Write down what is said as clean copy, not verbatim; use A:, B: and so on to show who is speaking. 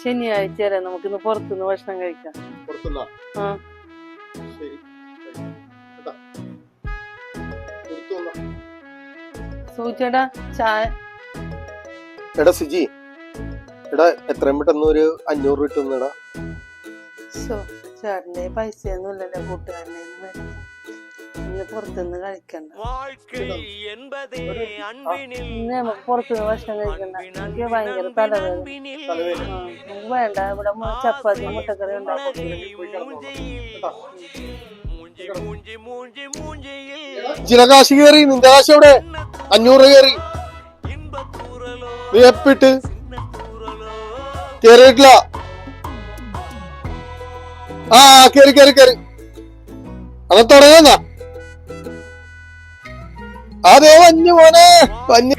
A: ശനിയാഴ്ച നമുക്കിന്ന് പുറത്തുനിന്ന് ഭക്ഷണം കഴിക്കാം. സൂചിച്ചേട്ടാ ചായ.
B: എടാ സിജി, എടാ എത്രയും പെട്ടെന്ന് ഒരു 500 രൂപ ഇട്ടുന്നടാ.
A: ചേട്ടന്റെ പൈസ ഒന്നും ഇല്ലല്ലോ കൂട്ടുകാരനെ ഇന്ന് പുറത്തുനിന്ന് കഴിക്കണ്ട. ഇന്ന് നമുക്ക് പുറത്തുനിന്ന് ഭക്ഷണം കഴിക്കണ്ട. എനിക്ക് ഭയങ്കര തലവേദന. നമുക്ക് വേണ്ട. ഇവിടെ ചപ്പാത്തി മുട്ടക്കറി ഉണ്ടാക്കും.
B: ചില കാശ് കയറി, നിന്റെ കാശ് എവിടെ? 500 കയറി. നീ എപ്പിട്ട് കേറിയിട്ടില്ല. ആ കേറി കേറി കേറി. അത് തുടങ്ങുന്ന അതേ വഞ്ഞു മോനെ വഞ്ഞു.